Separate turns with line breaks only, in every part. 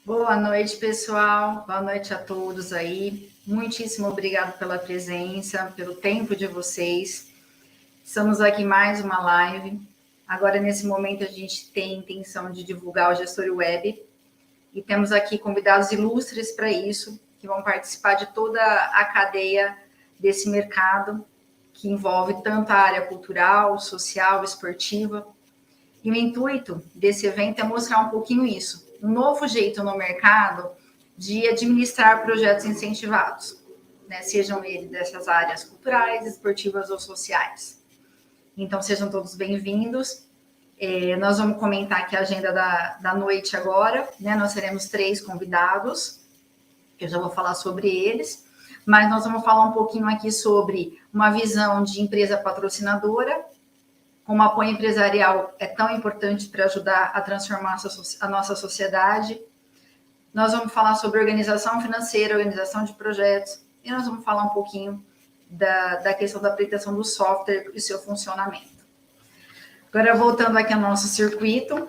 Boa noite, pessoal. Boa noite a todos aí. Muitíssimo obrigado pela presença, pelo tempo de vocês. Estamos aqui mais uma live. Agora, nesse momento, a gente tem a intenção de divulgar o Gestor Web e temos aqui convidados ilustres para isso, que vão participar de toda a cadeia desse mercado, que envolve tanto a área cultural, social, esportiva. E o intuito desse evento é mostrar um pouquinho isso, um novo jeito no mercado de administrar projetos incentivados, né? Sejam eles dessas áreas culturais, esportivas ou sociais. Então, sejam todos bem-vindos. Nós vamos comentar aqui a agenda da noite agora, né? Nós teremos 3 convidados, eu já vou falar sobre eles, mas nós vamos falar um pouquinho aqui sobre uma visão de empresa patrocinadora, como apoio empresarial é tão importante para ajudar a transformar a nossa sociedade. Nós vamos falar sobre organização financeira, organização de projetos, e nós vamos falar um pouquinho da questão da aplicação do software e seu funcionamento. Agora, voltando aqui ao nosso circuito,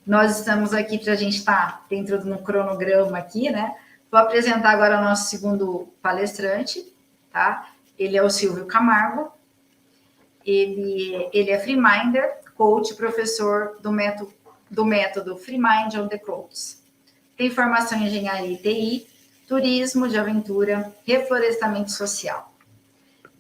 nós estamos aqui para a gente estar dentro de um cronograma aqui, né? Vou apresentar agora o nosso segundo palestrante, tá? Ele é o Silvio Camargo. Ele é Freeminder, coach, professor do método Freemind on the Coaches. Tem formação em engenharia e TI, turismo de aventura, reflorestamento social.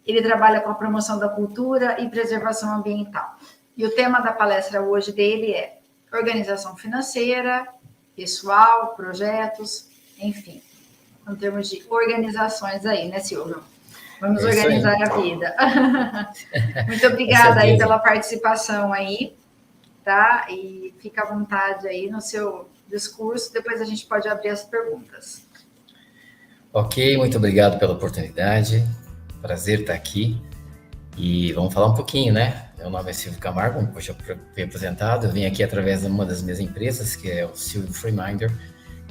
Ele trabalha com a promoção da cultura e preservação ambiental. E o tema da palestra hoje dele é organização financeira, pessoal, projetos, enfim, em termos de organizações aí, né, Silvio? Vamos organizar a vida. Muito obrigada aí pela participação aí, tá? E fica à vontade aí no seu discurso, depois a gente pode abrir as perguntas.
Ok, muito obrigado pela oportunidade, prazer estar aqui. E vamos falar um pouquinho, né? Meu nome é Silvio Camargo, como eu já fui apresentado, eu vim aqui através de uma das minhas empresas, que é o Silvio Freeminder,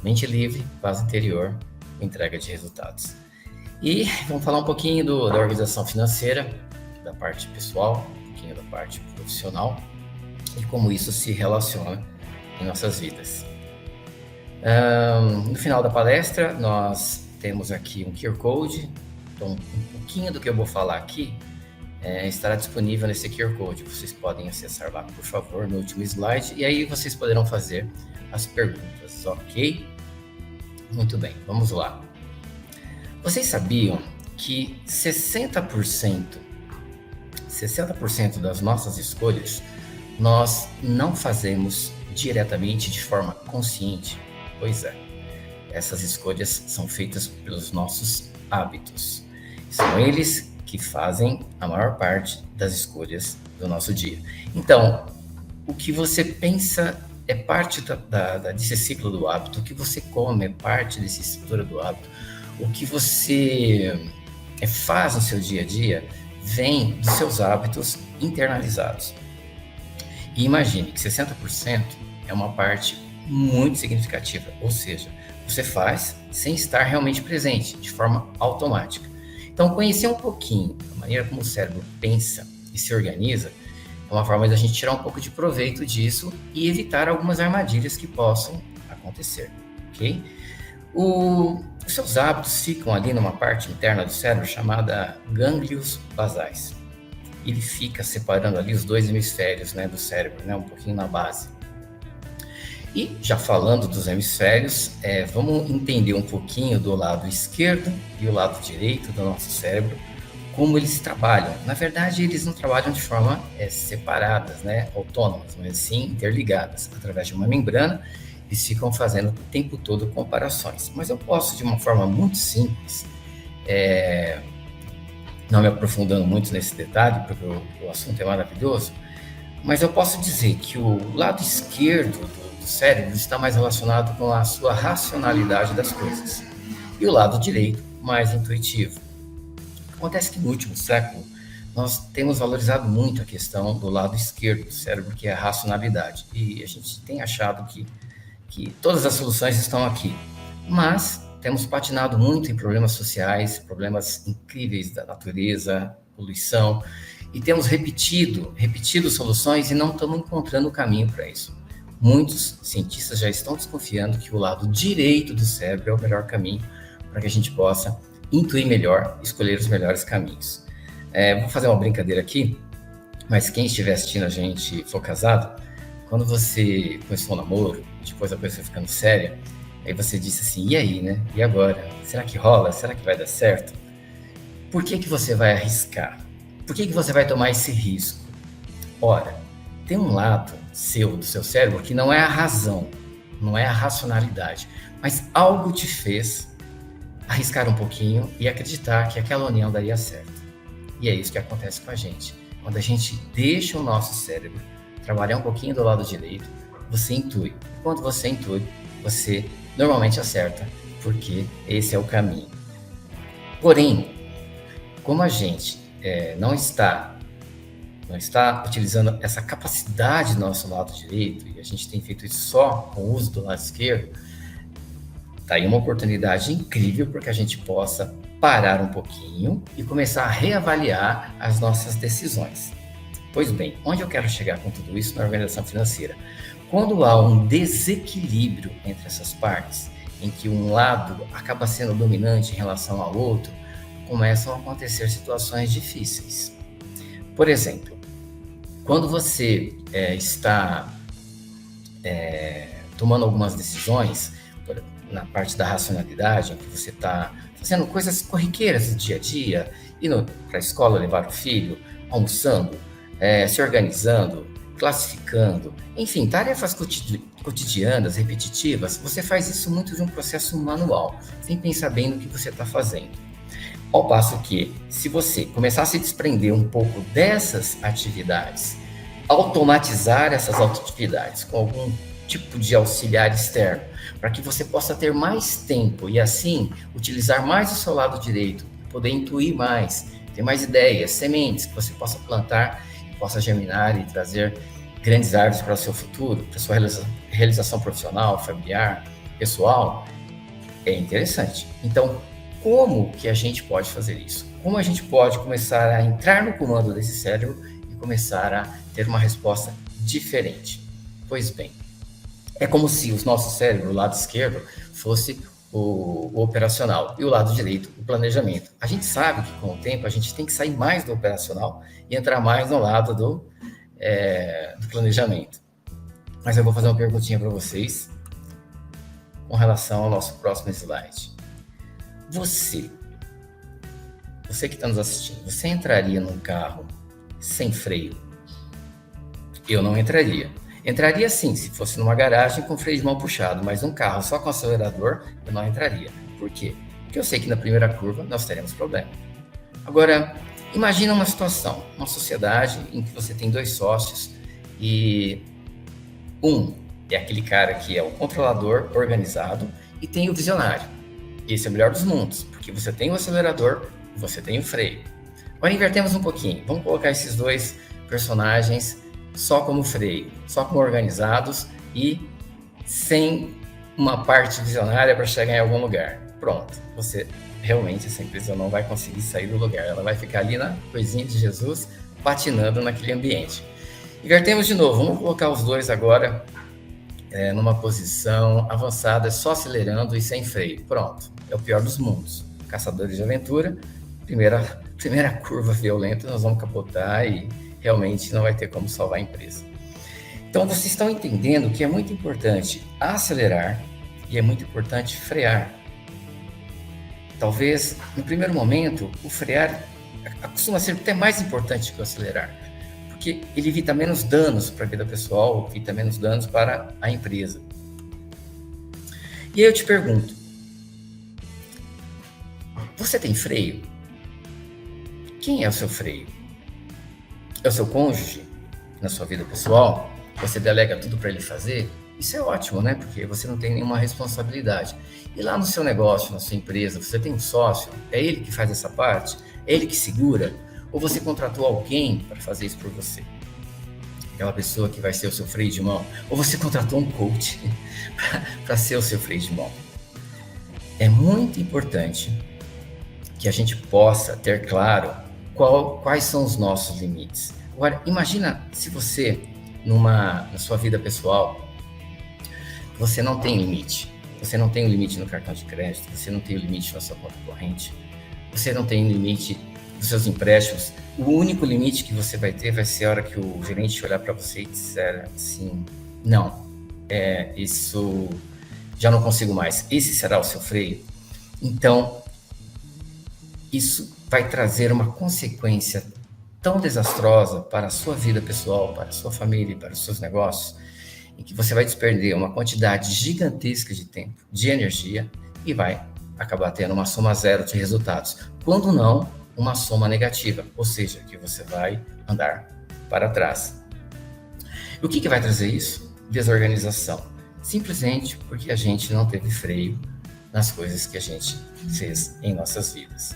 mente livre, paz interior, entrega de resultados. E vamos falar um pouquinho da organização financeira, da parte pessoal, um pouquinho da parte profissional e como isso se relaciona em nossas vidas. No final da palestra, nós temos aqui um QR Code, então um pouquinho do que eu vou falar aqui estará disponível nesse QR Code. Vocês podem acessar lá, por favor, no último slide, e aí vocês poderão fazer as perguntas, ok? Muito bem, vamos lá. Vocês sabiam que 60% das nossas escolhas nós não fazemos diretamente de forma consciente? Pois é, essas escolhas são feitas pelos nossos hábitos. São eles que fazem a maior parte das escolhas do nosso dia. Então, o que você pensa é parte desse ciclo do hábito, o que você come é parte dessa estrutura do hábito. O que você faz no seu dia a dia vem dos seus hábitos internalizados. E imagine que 60% é uma parte muito significativa, ou seja, você faz sem estar realmente presente, de forma automática. Então, conhecer um pouquinho a maneira como o cérebro pensa e se organiza é uma forma de a gente tirar um pouco de proveito disso e evitar algumas armadilhas que possam acontecer, ok? Os seus hábitos ficam ali numa parte interna do cérebro chamada gânglios basais. Ele fica separando ali os 2 hemisférios, né, do cérebro, né, um pouquinho na base. E já falando dos hemisférios, vamos entender um pouquinho do lado esquerdo e o lado direito do nosso cérebro, como eles trabalham. Na verdade, eles não trabalham de forma separadas, né, autônomas, mas sim interligadas através de uma membrana. Eles ficam fazendo o tempo todo comparações. Mas eu posso, de uma forma muito simples, não me aprofundando muito nesse detalhe, porque o assunto é maravilhoso, mas eu posso dizer que o lado esquerdo do cérebro está mais relacionado com a sua racionalidade das coisas, e o lado direito, mais intuitivo. Acontece que no último século, nós temos valorizado muito a questão do lado esquerdo do cérebro, que é a racionalidade, e a gente tem achado que todas as soluções estão aqui, mas temos patinado muito em problemas sociais, problemas incríveis da natureza, poluição, e temos repetido soluções e não estamos encontrando o caminho para isso. muitos cientistas já estão desconfiando que o lado direito do cérebro é o melhor caminho para que a gente possa intuir melhor, escolher os melhores caminhos. Vou fazer uma brincadeira aqui, mas quem estiver assistindo a gente for casado, quando você começou o namoro, depois a coisa foi ficando séria, aí você disse assim, e aí, né? E agora? Será que rola? Será que vai dar certo? Por que você vai arriscar? Por que você vai tomar esse risco? Ora, tem um lado do seu cérebro, que não é a razão, não é a racionalidade, mas algo te fez arriscar um pouquinho e acreditar que aquela união daria certo. E é isso que acontece com a gente. Quando a gente deixa o nosso cérebro trabalhar um pouquinho do lado direito, você intui. Quando você intui, você normalmente acerta, porque esse é o caminho. Porém, como a gente não está utilizando essa capacidade do nosso lado direito, e a gente tem feito isso só com o uso do lado esquerdo, tá aí uma oportunidade incrível para que a gente possa parar um pouquinho e começar a reavaliar as nossas decisões. Pois bem, onde eu quero chegar com tudo isso na organização financeira? Quando há um desequilíbrio entre essas partes, em que um lado acaba sendo dominante em relação ao outro, começam a acontecer situações difíceis. Por exemplo, quando você está tomando algumas decisões na parte da racionalidade, em que você está fazendo coisas corriqueiras do dia a dia, indo para a escola levar o filho, almoçando, se organizando, classificando, enfim, tarefas cotidianas, repetitivas, você faz isso muito de um processo manual, sem pensar bem no que você está fazendo. Ao passo que, se você começar a se desprender um pouco dessas atividades, automatizar essas atividades com algum tipo de auxiliar externo, para que você possa ter mais tempo e assim utilizar mais o seu lado direito, poder intuir mais, ter mais ideias, sementes que você possa plantar, que possa germinar e trazer grandes árvores para o seu futuro, para a sua realização profissional, familiar, pessoal, é interessante. Então, como que a gente pode fazer isso? Como a gente pode começar a entrar no comando desse cérebro e começar a ter uma resposta diferente? Pois bem, é como se o nosso cérebro, o lado esquerdo, fosse o operacional e o lado direito, o planejamento. A gente sabe que com o tempo a gente tem que sair mais do operacional e entrar mais no lado do planejamento. Mas eu vou fazer uma perguntinha para vocês com relação ao nosso próximo slide. Você que está nos assistindo, você entraria num carro sem freio? Eu não entraria. Entraria sim, se fosse numa garagem com freio de mão puxado, mas um carro só com acelerador, eu não entraria. Por quê? Porque eu sei que na primeira curva nós teremos problema. Agora, imagina uma situação, uma sociedade em que você tem dois sócios e um é aquele cara que é o controlador organizado e tem o visionário. Esse é o melhor dos mundos, porque você tem o acelerador e você tem o freio. Agora invertemos um pouquinho, vamos colocar esses dois personagens só como freio, só como organizados e sem uma parte visionária para chegar em algum lugar. Pronto, realmente essa empresa não vai conseguir sair do lugar, ela vai ficar ali na coisinha de Jesus, patinando naquele ambiente. Invertemos de novo, vamos colocar os dois agora numa posição avançada, só acelerando e sem freio. Pronto, é o pior dos mundos. Caçadores de aventura, primeira curva violenta, nós vamos capotar e realmente não vai ter como salvar a empresa. Então, vocês estão entendendo que é muito importante acelerar e é muito importante frear. Talvez, no primeiro momento, o frear costuma ser até mais importante que o acelerar, porque ele evita menos danos para a vida pessoal, evita menos danos para a empresa. E aí eu te pergunto, você tem freio? Quem é o seu freio? É o seu cônjuge na sua vida pessoal? Você delega tudo para ele fazer? Isso é ótimo, né? Porque você não tem nenhuma responsabilidade. E lá no seu negócio, na sua empresa, você tem um sócio? É ele que faz essa parte? É ele que segura? Ou você contratou alguém para fazer isso por você? Aquela pessoa que vai ser o seu freio de mão? Ou você contratou um coach para ser o seu freio de mão? É muito importante que a gente possa ter claro quais são os nossos limites. Agora, imagina se você, na sua vida pessoal, você não tem limite. Você não tem um limite no cartão de crédito, você não tem um limite na sua conta corrente, você não tem limite dos seus empréstimos. O único limite que você vai ter vai ser a hora que o gerente olhar para você e disser assim, não, isso já não consigo mais, esse será o seu freio. Então, isso vai trazer uma consequência tão desastrosa para a sua vida pessoal, para a sua família, para os seus negócios, em que você vai despender uma quantidade gigantesca de tempo, de energia, e vai acabar tendo uma soma zero de resultados. Quando não, uma soma negativa, ou seja, que você vai andar para trás. E o que vai trazer isso? Desorganização. Simplesmente porque a gente não teve freio nas coisas que a gente fez em nossas vidas.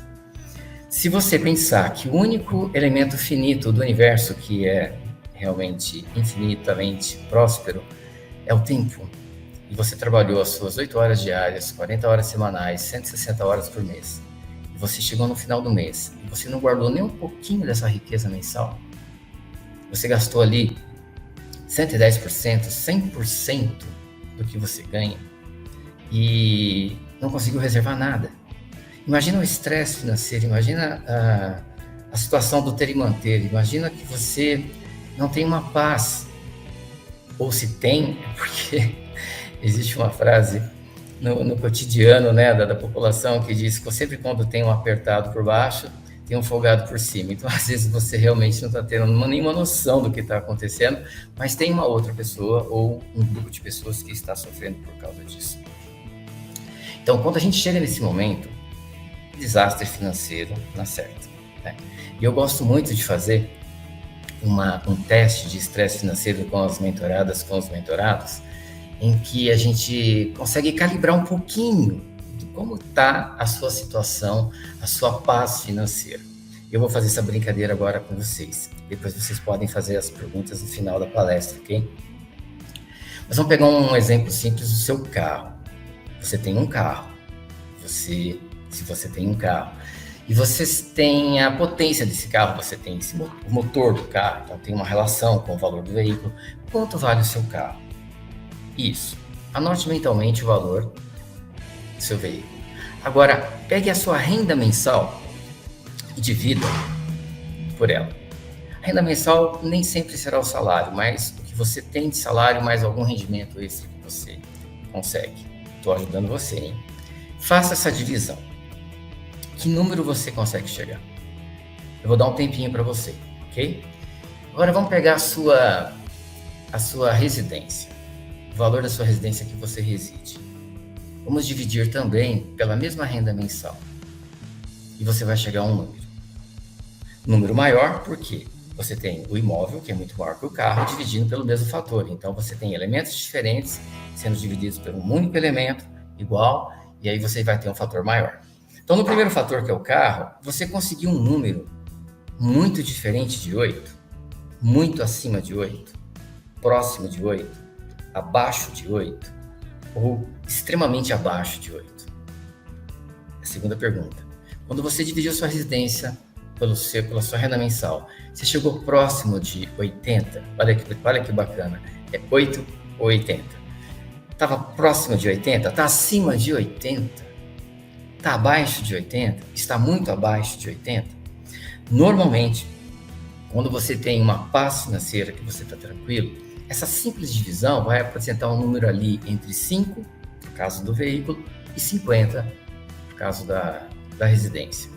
Se você pensar que o único elemento finito do universo que é realmente infinitamente próspero é o tempo, e você trabalhou as suas 8 horas diárias, 40 horas semanais, 160 horas por mês, e você chegou no final do mês, e você não guardou nem um pouquinho dessa riqueza mensal, você gastou ali 110%, 100% do que você ganha, e não conseguiu reservar nada. Imagina o estresse financeiro, imagina a situação do ter e manter, imagina que você não tem uma paz, ou se tem, porque existe uma frase no cotidiano, né, da população que diz que sempre quando tem um apertado por baixo, tem um folgado por cima. Então, às vezes, você realmente não está tendo nenhuma noção do que está acontecendo, mas tem uma outra pessoa ou um grupo de pessoas que está sofrendo por causa disso. Então, quando a gente chega nesse momento, desastre financeiro na certa, né? E eu gosto muito de fazer um teste de estresse financeiro com as mentoradas, com os mentorados, em que a gente consegue calibrar um pouquinho de como está a sua situação, a sua paz financeira. Eu vou fazer essa brincadeira agora com vocês. Depois vocês podem fazer as perguntas no final da palestra, ok? Mas vamos pegar um exemplo simples do seu carro. Você tem um carro. Se você tem um carro, e você tem a potência desse carro, você tem o motor do carro, então tem uma relação com o valor do veículo. Quanto vale o seu carro? Isso. Anote mentalmente o valor do seu veículo. Agora, pegue a sua renda mensal e divida por ela. A renda mensal nem sempre será o salário, mas o que você tem de salário mais algum rendimento extra que você consegue. Estou ajudando você, hein? Faça essa divisão. Que número você consegue chegar? Eu vou dar um tempinho para você, ok? Agora vamos pegar a sua residência, o valor da sua residência que você reside. Vamos dividir também pela mesma renda mensal. E você vai chegar a um número. Número maior porque você tem o imóvel, que é muito maior que o carro, dividindo pelo mesmo fator. Então você tem elementos diferentes sendo divididos por um único elemento igual, e aí você vai ter um fator maior. Então, no primeiro fator, que é o carro, você conseguiu um número muito diferente de 8, muito acima de 8, próximo de 8, abaixo de 8, ou extremamente abaixo de 8. A segunda pergunta. Quando você dividiu sua residência pela sua renda mensal, você chegou próximo de 80? Olha que bacana. É 8 ou 80? Estava próximo de 80? Está acima de 80? Está abaixo de 80? Está muito abaixo de 80? Normalmente, quando você tem uma paz financeira, que você está tranquilo, essa simples divisão vai apresentar um número ali entre 5, no caso do veículo, e 50, no caso da residência.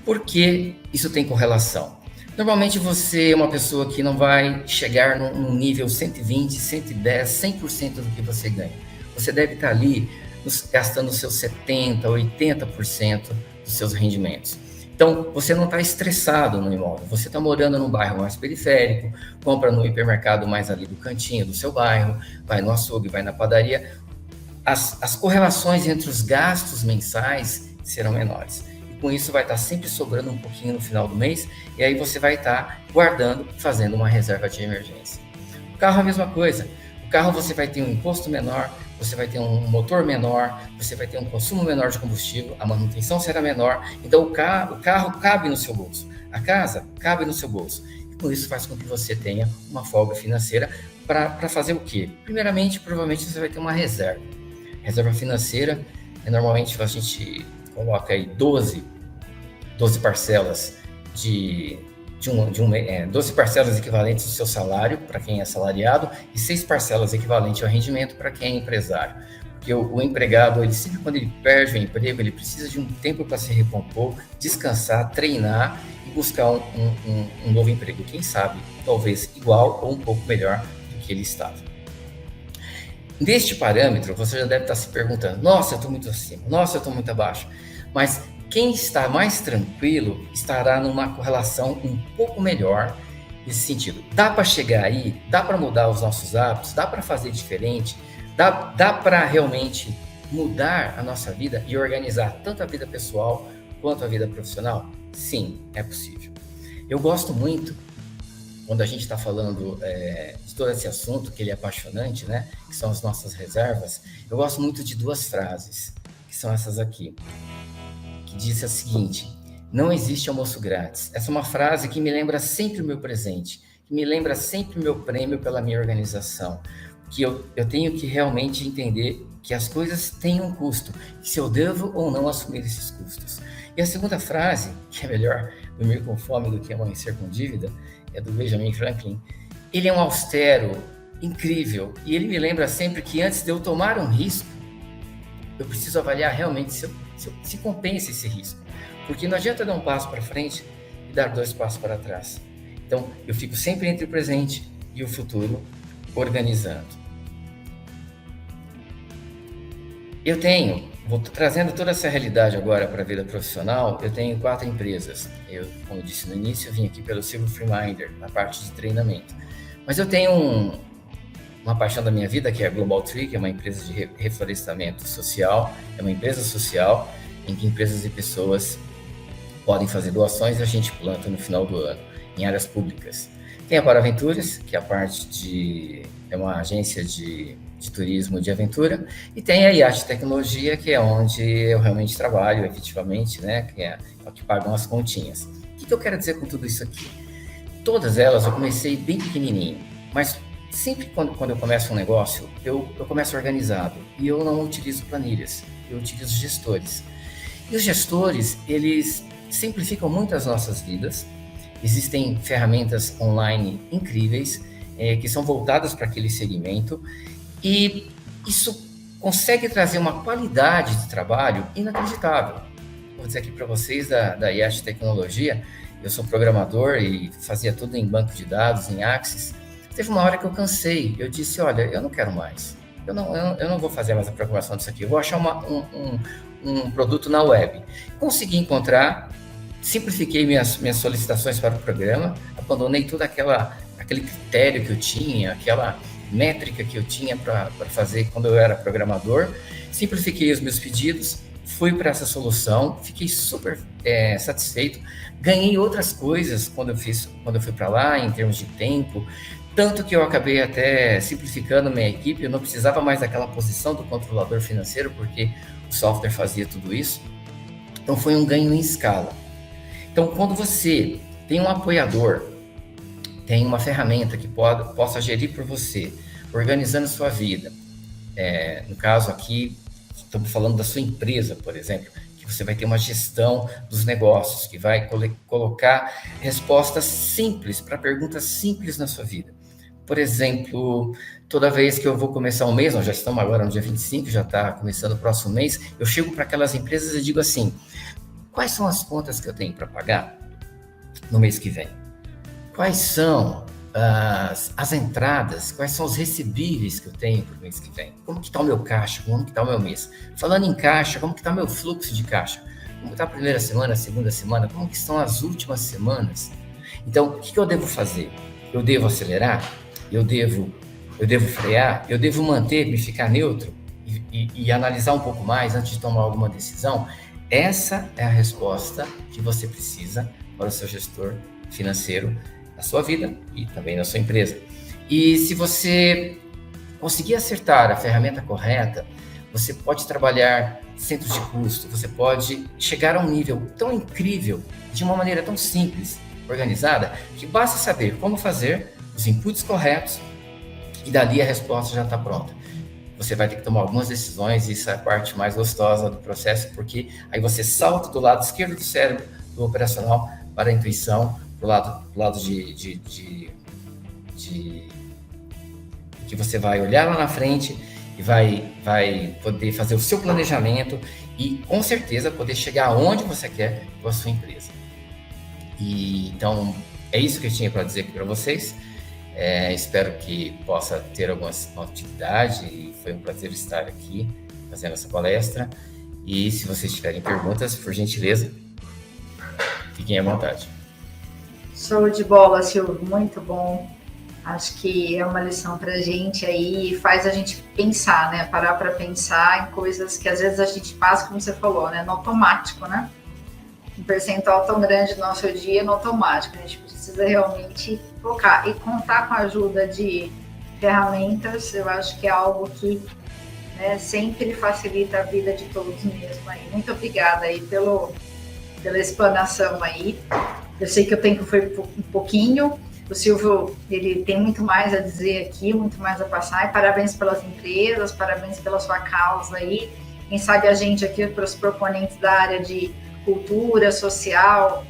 Por que isso tem correlação? Normalmente você é uma pessoa que não vai chegar num nível 120, 110, 100% do que você ganha. Você deve estar ali gastando os seus 70%, 80% dos seus rendimentos. Então, você não está estressado no imóvel, você está morando num bairro mais periférico, compra no hipermercado mais ali do cantinho do seu bairro, vai no açougue, vai na padaria. As correlações entre os gastos mensais serão menores. E com isso vai estar sempre sobrando um pouquinho no final do mês, e aí você vai estar guardando, fazendo uma reserva de emergência. O carro é a mesma coisa. O carro você vai ter um imposto menor, você vai ter um motor menor, você vai ter um consumo menor de combustível, a manutenção será menor, então o carro cabe no seu bolso, a casa cabe no seu bolso. E com isso faz com que você tenha uma folga financeira para fazer o quê? Primeiramente, provavelmente você vai ter uma reserva. Reserva financeira, normalmente a gente coloca aí 12 parcelas 12 parcelas equivalentes do seu salário para quem é assalariado e 6 parcelas equivalentes ao rendimento para quem é empresário. Porque o empregado, ele sempre quando ele perde o emprego, ele precisa de um tempo para se recompor, descansar, treinar e buscar um novo emprego. Quem sabe, talvez igual ou um pouco melhor do que ele estava. Neste parâmetro, você já deve estar se perguntando, nossa, eu estou muito acima, nossa, eu estou muito abaixo. Mas quem está mais tranquilo estará numa correlação um pouco melhor nesse sentido. Dá para chegar aí, dá para mudar os nossos hábitos, dá para fazer diferente, dá para realmente mudar a nossa vida e organizar tanto a vida pessoal quanto a vida profissional? Sim, é possível. Eu gosto muito, quando a gente está falando de todo esse assunto, que ele é apaixonante, né? Que são as nossas reservas, eu gosto muito de 2 frases, que são essas aqui, que diz a seguinte: não existe almoço grátis. Essa é uma frase que me lembra sempre o meu presente, que me lembra sempre o meu prêmio pela minha organização, que eu tenho que realmente entender que as coisas têm um custo, que se eu devo ou não assumir esses custos. E a segunda frase, que é melhor dormir com fome do que amanhecer com dívida, é do Benjamin Franklin. Ele é um austero, incrível, e ele me lembra sempre que antes de eu tomar um risco, eu preciso avaliar realmente se compensa esse risco. Porque não adianta dar um passo para frente e dar 2 passos para trás. Então, eu fico sempre entre o presente e o futuro, organizando. Vou trazendo toda essa realidade agora para a vida profissional, eu tenho 4 empresas. Eu, como eu disse no início, eu vim aqui pelo Silver Freeminder, na parte de treinamento. Mas eu tenho uma paixão da minha vida, que é a Global Tree, que é uma empresa de reflorestamento social, é uma empresa social em que empresas e pessoas podem fazer doações e a gente planta no final do ano, em áreas públicas. Tem a Paraventuras, que é a parte é uma agência de turismo de aventura, e tem a Yacht Tecnologia, que é onde eu realmente trabalho, efetivamente, né, que é o que pagam as continhas. O que eu quero dizer com tudo isso aqui? Todas elas eu comecei bem pequenininho, mas sempre quando eu começo um negócio, eu começo organizado, e eu não utilizo planilhas, eu utilizo gestores. E os gestores, eles simplificam muito as nossas vidas. Existem ferramentas online incríveis, que são voltadas para aquele segmento, e isso consegue trazer uma qualidade de trabalho inacreditável. Vou dizer aqui para vocês da Yacht Tecnologia, eu sou programador e fazia tudo em banco de dados, em Axis. Teve uma hora que eu cansei, eu disse, olha, eu não quero mais, eu não vou fazer mais a programação disso aqui, eu vou achar um produto na web. Consegui encontrar, simplifiquei minhas solicitações para o programa, abandonei todo aquele critério que eu tinha, aquela métrica que eu tinha para fazer quando eu era programador, simplifiquei os meus pedidos, fui para essa solução, fiquei super satisfeito, ganhei outras coisas quando eu fui para lá, em termos de tempo, tanto que eu acabei até simplificando minha equipe, eu não precisava mais daquela posição do controlador financeiro, porque o software fazia tudo isso. Então foi um ganho em escala. Então, quando você tem um apoiador, tem uma ferramenta que possa gerir por você, organizando sua vida, no caso aqui, estamos falando da sua empresa, por exemplo, que você vai ter uma gestão dos negócios, que vai colocar respostas simples para perguntas simples na sua vida. Por exemplo, toda vez que eu vou começar um mês, nós já estamos agora no dia 25, já está começando o próximo mês, eu chego para aquelas empresas e digo assim, quais são as contas que eu tenho para pagar no mês que vem? Quais são as entradas, quais são os recebíveis que eu tenho para o mês que vem? Como que está o meu caixa? Como que está o meu mês? Falando em caixa, como que está o meu fluxo de caixa? Como está a primeira semana, a segunda semana? Como que estão as últimas semanas? Então, o que eu devo fazer? Eu devo acelerar? Eu devo frear? Eu devo manter-me, ficar neutro e analisar um pouco mais antes de tomar alguma decisão? Essa é a resposta que você precisa para o seu gestor financeiro na sua vida e também na sua empresa. E se você conseguir acertar a ferramenta correta, você pode trabalhar centros de custo, você pode chegar a um nível tão incrível, de uma maneira tão simples, organizada, que basta saber como fazer os inputs corretos e dali a resposta já está pronta. Você vai ter que tomar algumas decisões, e isso é a parte mais gostosa do processo, porque aí você salta do lado esquerdo do cérebro, do operacional, para a intuição, para o lado de que você vai olhar lá na frente e vai poder fazer o seu planejamento e, com certeza, poder chegar aonde você quer com a sua empresa. E, então, é isso que eu tinha para dizer aqui para vocês. Espero que possa ter alguma utilidade e foi um prazer estar aqui fazendo essa palestra. E se vocês tiverem perguntas, por gentileza, fiquem à vontade.
Show de bola, Silvio, muito bom. Acho que é uma lição para a gente aí, faz a gente pensar, né? Parar para pensar em coisas que às vezes a gente passa, como você falou, né? No automático, né? Um percentual tão grande do nosso dia no automático. A gente precisa realmente focar e contar com a ajuda de ferramentas. Eu acho que é algo que, né, sempre facilita a vida de todos mesmo. Aí. Muito obrigada aí pela explanação aí. Eu sei que o tempo foi um pouquinho. O Silvio, ele tem muito mais a dizer aqui, muito mais a passar. E parabéns pelas empresas, parabéns pela sua causa aí. Quem sabe a gente aqui, para os proponentes da área de cultura, social,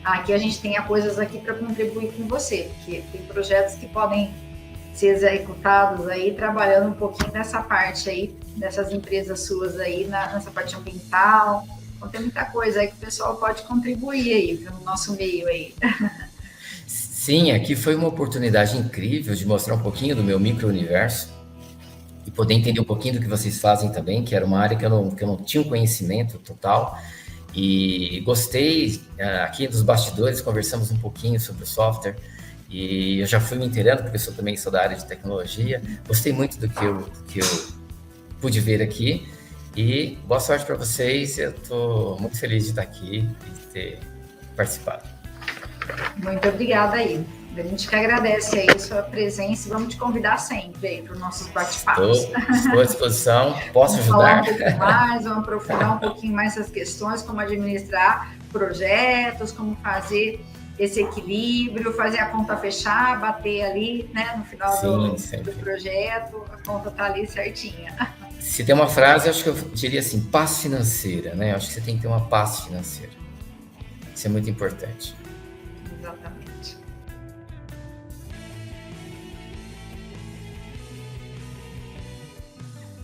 aqui a gente tem coisas aqui para contribuir com você, porque tem projetos que podem ser executados aí, trabalhando um pouquinho nessa parte aí, dessas empresas suas aí, nessa parte ambiental. Então tem muita coisa aí que o pessoal pode contribuir aí, no nosso meio aí.
Sim, aqui foi uma oportunidade incrível de mostrar um pouquinho do meu micro-universo e poder entender um pouquinho do que vocês fazem também, que era uma área que eu não tinha um conhecimento total. E gostei, aqui dos bastidores, conversamos um pouquinho sobre o software e eu já fui me inteirando, porque eu também sou da área de tecnologia. Gostei muito do que eu pude ver aqui e boa sorte para vocês. Eu estou muito feliz de estar aqui e de ter participado.
Muito obrigada aí. A gente que agradece aí a sua presença e vamos te convidar sempre aí para os nossos bate-papos.
Estou à disposição, posso
vamos
ajudar?
Falar um pouquinho mais, vamos aprofundar um pouquinho mais essas questões, como administrar projetos, como fazer esse equilíbrio, fazer a conta fechar, bater ali, né, no final do projeto, a conta tá ali certinha.
Se tem uma frase, acho que eu diria assim, paz financeira, né? Acho que você tem que ter uma paz financeira. Isso é muito importante.